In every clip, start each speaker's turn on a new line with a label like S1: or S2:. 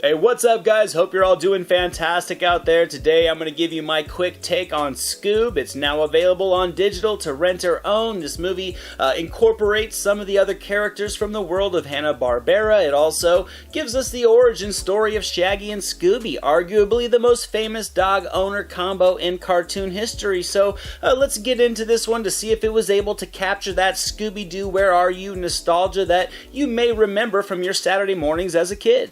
S1: Hey, what's up guys? Hope you're all doing fantastic out there. Today I'm going to give you my quick take on SCOOB. It's now available on digital to rent or own. This movie incorporates some of the other characters from the world of Hanna-Barbera. It also gives us the origin story of Shaggy and Scooby, arguably the most famous dog-owner combo in cartoon history. So let's get into this one to see if it was able to capture that Scooby-Doo Where Are You nostalgia that you may remember from your Saturday mornings as a kid.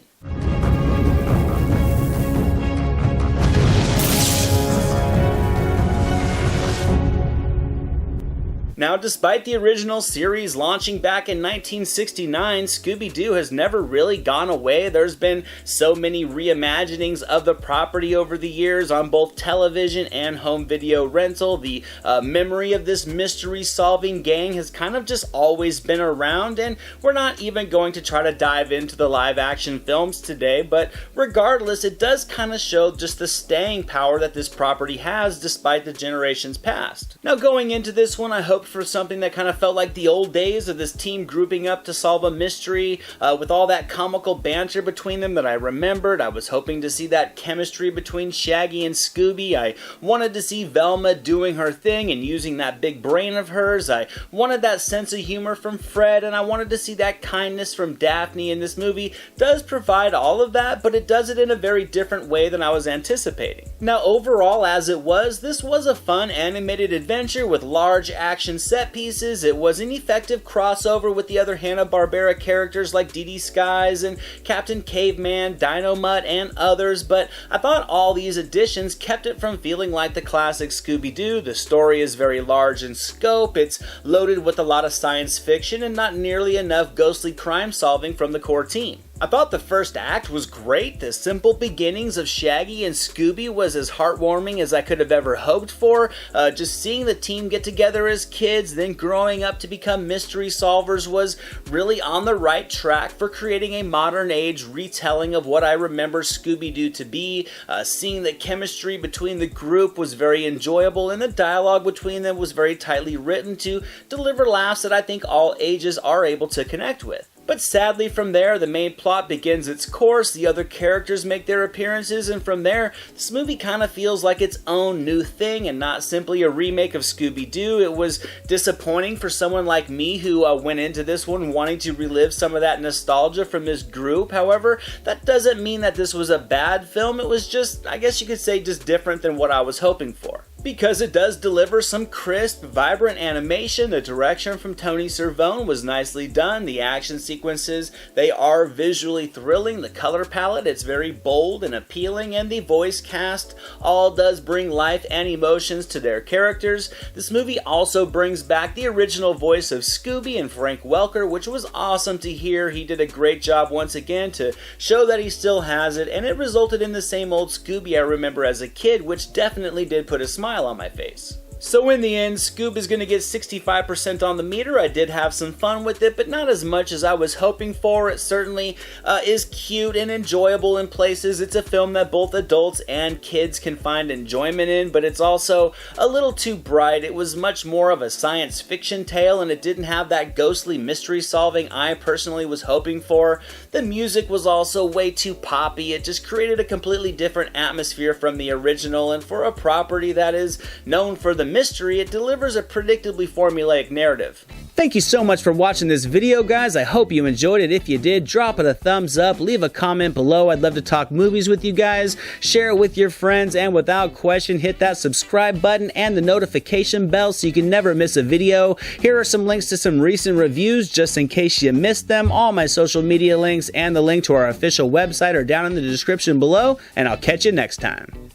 S1: Now, despite the original series launching back in 1969, Scooby-Doo has never really gone away. There's been so many reimaginings of the property over the years on both television and home video rental. The memory of this mystery-solving gang has kind of just always been around, and we're not even going to try to dive into the live-action films today, but regardless, it does kind of show just the staying power that this property has despite the generations past. Now, going into this one, I hope for something that kind of felt like the old days of this team grouping up to solve a mystery with all that comical banter between them that I remembered. I was hoping to see that chemistry between Shaggy and Scooby. I wanted to see Velma doing her thing and using that big brain of hers. I wanted that sense of humor from Fred, and I wanted to see that kindness from Daphne. And this movie does provide all of that, but it does it in a very different way than I was anticipating. Now, overall, as it was, this was a fun animated adventure with large action set pieces. It was an effective crossover with the other Hanna-Barbera characters like Dee Dee Skies and Captain Caveman, Dino Mutt, and others, but I thought all these additions kept it from feeling like the classic Scooby-Doo. The story is very large in scope, it's loaded with a lot of science fiction and not nearly enough ghostly crime solving from the core team. I thought the first act was great. The simple beginnings of Shaggy and Scooby was as heartwarming as I could have ever hoped for. Just seeing the team get together as kids, then growing up to become mystery solvers was really on the right track for creating a modern age retelling of what I remember Scooby-Doo to be. Seeing the chemistry between the group was very enjoyable, and the dialogue between them was very tightly written to deliver laughs that I think all ages are able to connect with. But sadly from there, the main plot begins its course, the other characters make their appearances, and from there, this movie kind of feels like its own new thing and not simply a remake of Scooby-Doo. It was disappointing for someone like me who went into this one wanting to relive some of that nostalgia from this group. However, that doesn't mean that this was a bad film. It was just, I guess you could say, just different than what I was hoping for. Because it does deliver some crisp, vibrant animation. The direction from Tony Cervone was nicely done. The action sequences, they are visually thrilling. The color palette, it's very bold and appealing, and the voice cast all does bring life and emotions to their characters. This movie also brings back the original voice of Scooby and Frank Welker, which was awesome to hear. He did a great job once again to show that he still has it, and it resulted in the same old Scooby I remember as a kid, which definitely did put a smile on my face. So in the end, SCOOB is going to get 65% on the meter. I did have some fun with it, but not as much as I was hoping for. It certainly is cute and enjoyable in places. It's a film that both adults and kids can find enjoyment in, but it's also a little too bright. It was much more of a science fiction tale, and it didn't have that ghostly mystery solving I personally was hoping for. The music was also way too poppy. It just created a completely different atmosphere from the original, and for a property that is known for the mystery, it delivers a predictably formulaic narrative. Thank you so much for watching this video, guys. I hope you enjoyed it. If you did, drop it a thumbs up, leave a comment below. I'd love to talk movies with you guys. Share it with your friends, and without question, hit that subscribe button and the notification bell so you can never miss a video. Here are some links to some recent reviews just in case you missed them. All my social media links and the link to our official website are down in the description below, and I'll catch you next time.